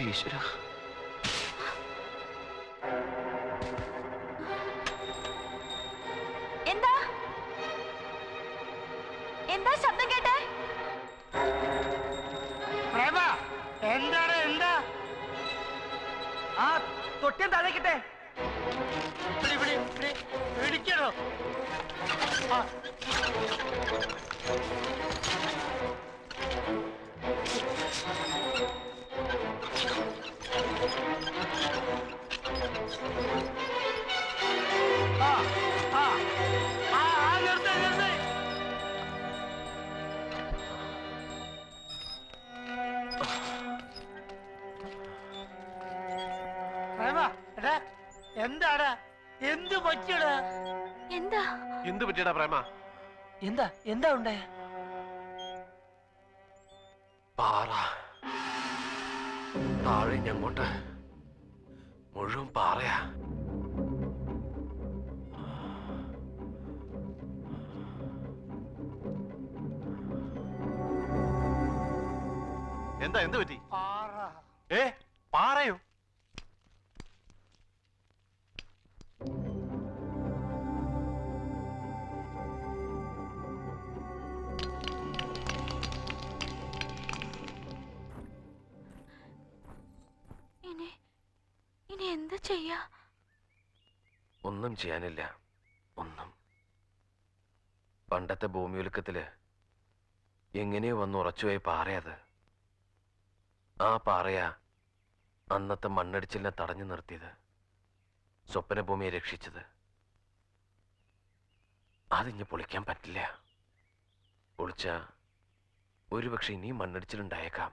എന്റെ ഈശ്വര. എന്താ എന്താ ശബ്ദം കേട്ടെ? എന്താണ്? എന്താ? ആ തൊട്ടിയം താഴേക്കിട്ടെ. പിടിക്കണോ? എന്താടാ? എന്ത് പറ്റിയടാ? എന്താ എന്ത് പറ്റിയടാ പ്രേമ? എന്താ എന്താ ഉണ്ടായ? പാറ താഴെ ഞങ്ങോട്ട് മുഴുവൻ പാറയാ. എന്താ എന്ത് പറ്റി? പാറ. പാറയോ? ഇനി എന്താ ചെയ്യാ? ഒന്നും ചെയ്യാനില്ല. ഒന്നും. പണ്ടത്തെ ഭൂമിയൊലുക്കത്തില് എങ്ങനെയോ വന്ന് ഉറച്ചുപോയ പാറയത്. ആ പാറയാ അന്നത്തെ മണ്ണടിച്ചിലിനെ തടഞ്ഞു നിർത്തിയത്, സ്വപ്നഭൂമിയെ രക്ഷിച്ചത്. അതിഞ്ഞ് പൊളിക്കാൻ പറ്റില്ല. പൊളിച്ച ഒരുപക്ഷെ ഇനിയും മണ്ണടിച്ചിലുണ്ടായേക്കാം.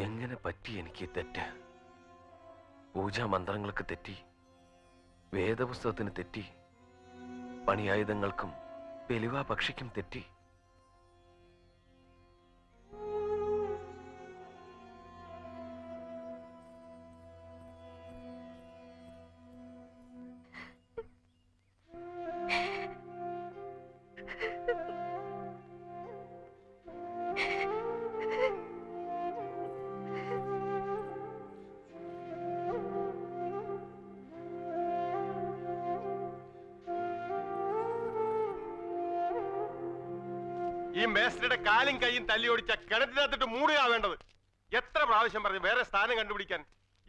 എങ്ങനെ പറ്റി എനിക്ക് തെറ്റ്? പൂജാമന്ത്രങ്ങൾക്ക് തെറ്റി, വേദപുസ്തകത്തിന് തെറ്റി, പണിയായുധങ്ങൾക്കും പെലുവാ പക്ഷിക്കും തെറ്റി. ഈ മേസ്ത്രിയുടെ കാലും കൈയും തല്ലി ഓടിച്ച കിണറ്റിനകത്തിട്ട് മൂടുക വേണ്ടത്. എത്ര പ്രാവശ്യം പറഞ്ഞു വേറെ സ്ഥാനം കണ്ടുപിടിക്കാൻ.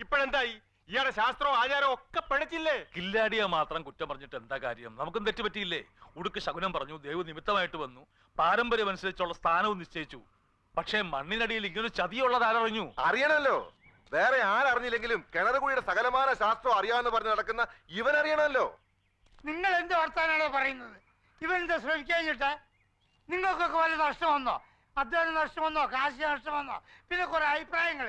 ഇപ്പോഴെന്തായി? ഇയാളുടെ ശാസ്ത്രവും ആചാരവും ഒക്കെ പഴച്ചില്ലേ? കില്ലാടിയ മാത്രം കുറ്റം പറഞ്ഞിട്ട് എന്താ കാര്യം? നമുക്കും തെറ്റുപറ്റിയില്ലേ? ഉടുക്ക് ശകുനം പറഞ്ഞു, ദേവ് നിമിത്തമായിട്ട് വന്നു, പാരമ്പര്യം അനുസരിച്ചുള്ള സ്ഥാനവും നിശ്ചയിച്ചു. പക്ഷേ മണ്ണിനടിയിൽ ഇങ്ങനെ ചതിയുള്ളത് ആരറിഞ്ഞു? അറിയണമല്ലോ. വേറെ ആരറിഞ്ഞില്ലെങ്കിലും കിണറുകുഴിയുടെ സകലമാന ശാസ്ത്രം അറിയാമെന്ന് പറഞ്ഞ് നടക്കുന്ന ഇവൻ അറിയണമല്ലോ. നിങ്ങൾ എന്ത് വർത്താനാണോ പറയുന്നത്? ഇവൻ എന്താ ശ്രമിക്കാഞ്ഞിട്ടാ? നിങ്ങൾക്കൊക്കെ വല്ല നഷ്ടം വന്നോ? അധ്വാനം നഷ്ടം വന്നോ? കാശ് നഷ്ടം വന്നോ? പിന്നെ കുറെ അഭിപ്രായങ്ങൾ.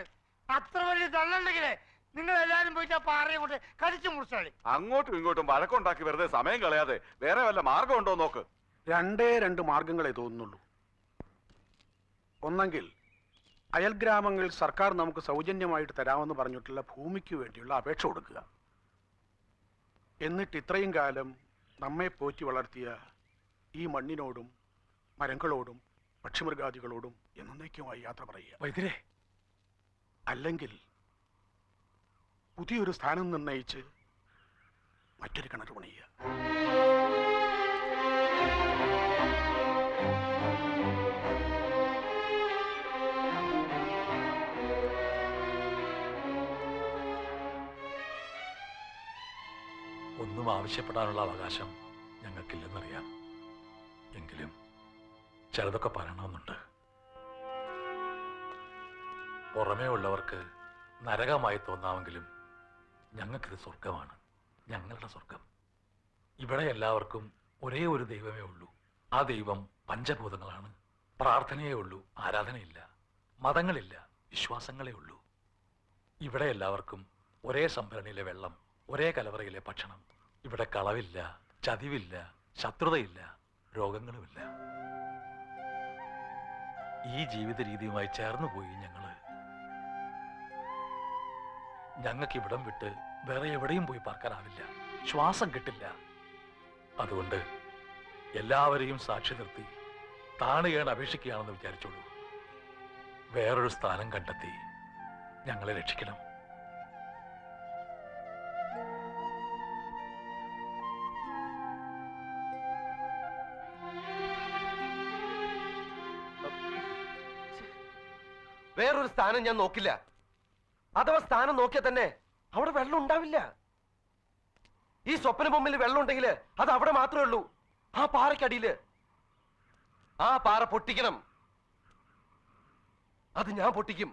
അത്ര വലിയ തള്ളുണ്ടെങ്കിലേ നിങ്ങൾ എല്ലാരും പോയിട്ട് ആ പാറയെ കൊണ്ട് കടിച്ചു മുറിച്ചാളി. അങ്ങോട്ടും ഇങ്ങോട്ടും വഴക്കുണ്ടാക്കി വെറുതെ സമയം കളയാതെ വേറെ വല്ല മാർഗം ഉണ്ടോ നോക്ക്. രണ്ട് മാർഗങ്ങളെ തോന്നുന്നുള്ളൂ. ഒന്നെങ്കിൽ അയൽഗ്രാമങ്ങളിൽ സർക്കാർ നമുക്ക് സൗജന്യമായിട്ട് തരാമെന്ന് പറഞ്ഞിട്ടുള്ള ഭൂമിക്ക് വേണ്ടിയുള്ള അപേക്ഷ കൊടുക്കുക. എന്നിട്ട് ഇത്രയും കാലം നമ്മെ പോറ്റി വളർത്തിയ ഈ മണ്ണിനോടും മരങ്ങളോടും പക്ഷിമൃഗാദികളോടും എന്നേക്കുമായി യാത്ര പറയുക. അല്ലെങ്കിൽ പുതിയൊരു സ്ഥാനം നിർണയിച്ച് മറ്റൊരു കിണർ പണിയുക. ഒന്നും ആവശ്യപ്പെടാനുള്ള അവകാശം ഞങ്ങൾക്കില്ലെന്നറിയാം. എങ്കിലും ചിലതൊക്കെ പറയണമെന്നുണ്ട്. പുറമേ ഉള്ളവർക്ക് നരകമായി തോന്നാമെങ്കിലും ഞങ്ങൾക്കിത് സ്വർഗമാണ്, ഞങ്ങളുടെ സ്വർഗം. ഇവിടെ എല്ലാവർക്കും ഒരേ ഒരു ദൈവമേ ഉള്ളൂ. ആ ദൈവം പഞ്ചഭൂതങ്ങളാണ്. പ്രാർത്ഥനയേ ഉള്ളൂ, ആരാധനയില്ല. മതങ്ങളില്ല, വിശ്വാസങ്ങളേ ഉള്ളൂ. ഇവിടെ എല്ലാവർക്കും ഒരേ സംഭരണിയിലെ വെള്ളം, ഒരേ കലവറയിലെ ഭക്ഷണം. ഇവിടെ കളവില്ല, ചതിവില്ല, ശത്രുതയില്ല, രോഗങ്ങളുമില്ല. ഈ ജീവിത രീതിയുമായി ചേർന്നു പോയി ഞങ്ങൾക്ക് ഇവിടം വിട്ട് വേറെ എവിടെയും പോയി പാർക്കാനാവില്ല. ശ്വാസം കിട്ടില്ല. അതുകൊണ്ട് എല്ലാവരെയും സാക്ഷി നിർത്തി താണുകയാണ് അപേക്ഷിക്കുകയാണെന്ന് വിചാരിച്ചോളൂ. വേറൊരു സ്ഥാനം കണ്ടെത്തി ഞങ്ങളെ രക്ഷിക്കണം. വേറൊരു സ്ഥാനം ഞാൻ നോക്കില്ല. അഥവാ സ്ഥാനം നോക്കിയാൽ തന്നെ അവിടെ വെള്ളം ഉണ്ടാവില്ല. ഈ സ്വപ്ന ബൊമ്മിൽ വെള്ളം ഉണ്ടെങ്കിൽ അത് അവിടെ മാത്രമേ ഉള്ളൂ, ആ പാറയ്ക്കടിയില്. ആ പാറ പൊട്ടിക്കണം. അത് ഞാൻ പൊട്ടിക്കും.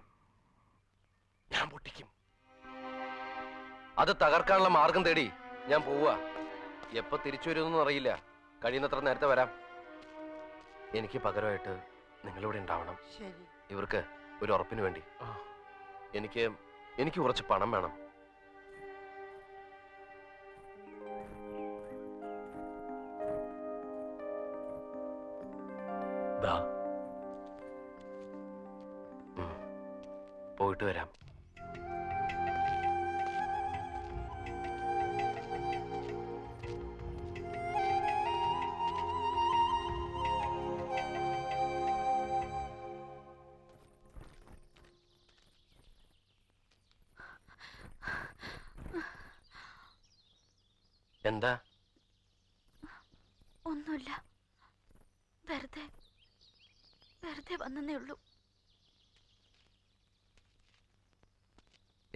അത് തകർക്കാനുള്ള മാർഗം തേടി ഞാൻ പോവുക. എപ്പോ തിരിച്ചു വരുമെന്നൊന്നും അറിയില്ല. കഴിയുന്നത്ര നേരത്തെ വരാം. എനിക്ക് പകരമായിട്ട് നിങ്ങളിവിടെ ഉണ്ടാവണം. ഇവർക്ക് ഒരു ഉറപ്പിന് വേണ്ടി. എനിക്ക് കുറച്ച് പണം വേണം. പോയിട്ട് വരാം. എന്താ? ഒന്നുമില്ല, വെറുതെ വന്നേ ഉള്ളൂ.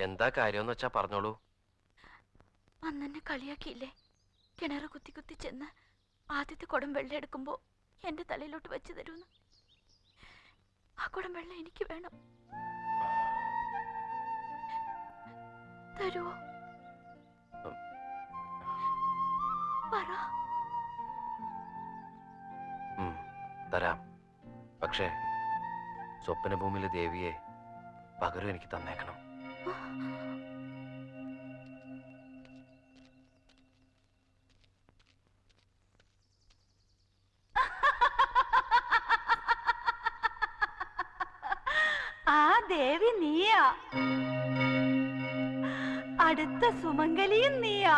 എന്താ കാര്യമെന്ന് വെച്ചാ പറഞ്ഞോളൂ. അന്നെന്നെ കളിയാക്കിയില്ലേ? കിണറ് കുത്തി ചെന്ന് ആദ്യത്തെ കുടം വെള്ളം എടുക്കുമ്പോ എന്റെ തലയിലോട്ട് വെച്ച് തരൂന്ന്. ആ കുടം വെള്ളം എനിക്ക് വേണം. തരുവോ? പറ. തരാം. പക്ഷേ സ്വപ്നഭൂമിയിലെ ദേവിയെ പകരം എനിക്ക് തന്നേക്കണം. ആ ദേവി നീയാ, അടുത്ത സുമംഗലിയും നീയാ.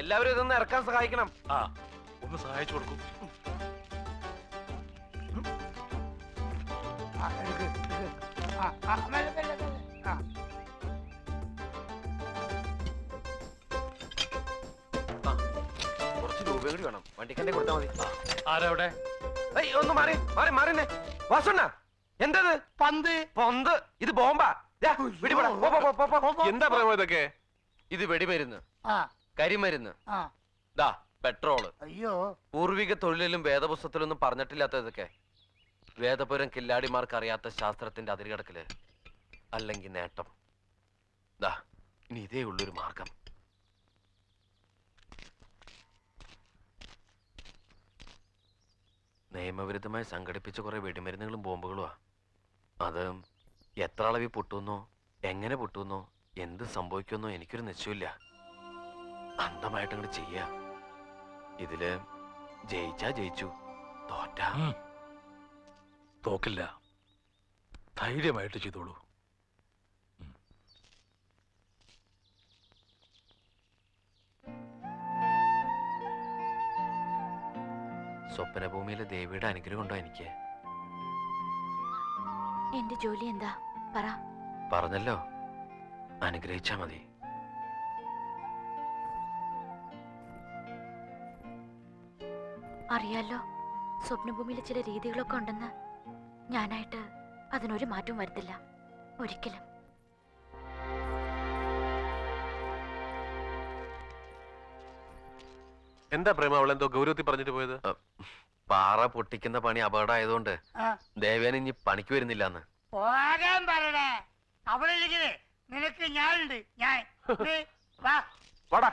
എല്ലാവരും ഇതൊന്ന് ഇറക്കാൻ സഹായിക്കണം. ആ, ഒന്ന് സഹായിച്ചു കൊടുക്കും. കുറച്ച് രൂപ കൂടി വേണം. വണ്ടിക്കന്നെ കൊടുത്താൽ മതി. ആരവിടെ? ഒന്ന് മാറി വാസുണ്ണ. എന്തത്? പന്ത്. ഇത് ബോംബാ. എന്താ പറയുമ്പോ ഇതൊക്കെ? ഇത് വെടിമരുന്ന്, കരിമരുന്ന്, പെട്രോള്. അയ്യോ, പൂർവിക തൊഴിലിലും വേദപുസ്തകത്തിലൊന്നും പറഞ്ഞിട്ടില്ലാത്ത ഇതൊക്കെ. വേദപുരം കില്ലാടിമാർക്ക് അറിയാത്ത ശാസ്ത്രത്തിന്റെ അതിരുകടക്കല് അല്ലെങ്കിൽ നേട്ടം. ഇനി ഇതേ ഉള്ളൊരു മാർഗം. നിയമവിരുദ്ധമായി സംഘടിപ്പിച്ച കുറെ വെടിമരുന്നുകളും ബോംബുകളുമാ. അത് എത്ര അളവിൽ പൊട്ടുന്നോ, എങ്ങനെ പൊട്ടുന്നോ, എന്ത് സംഭവിക്കുമെന്നോ എനിക്കൊരു നിശ്ചയമില്ല. അന്ധമായിട്ട് അങ്ങോട്ട് ചെയ്യാ. ഇതില് ജയിച്ചാ ജയിച്ചു, തോറ്റാ തോക്കില്ല. ധൈര്യമായിട്ട് ചെയ്തോളൂ. സ്വപ്നഭൂമിയിലെ ദേവിയുടെ അനുഗ്രഹം ഉണ്ടോ എനിക്ക്? എന്റെ ജോലി എന്താ പറ. പറഞ്ഞല്ലോ, അനുഗ്രഹിച്ചാ മതി. അറിയാലോ, സ്വപ്നഭൂമിയിലെ ചില രീതികളൊക്കെ ഉണ്ടെന്ന്. ഞാനായിട്ട് അതിനൊരു മാറ്റവും വരുത്തില്ല, ഒരിക്കലും. എന്താ പ്രേമ അവളെന്തോ ഗൗരവത്തിൽ പറഞ്ഞിട്ട് പോയത്? പാറ പൊട്ടിക്കുന്ന പണി അപകടമായതുകൊണ്ട് ദേവേന ഇനി പണിക്ക് വരുന്നില്ലാന്ന്. പോകാൻ പറയണേ. അവിടെ നിനക്ക് ഞാനുണ്ട്. ഞാൻ വാടാ.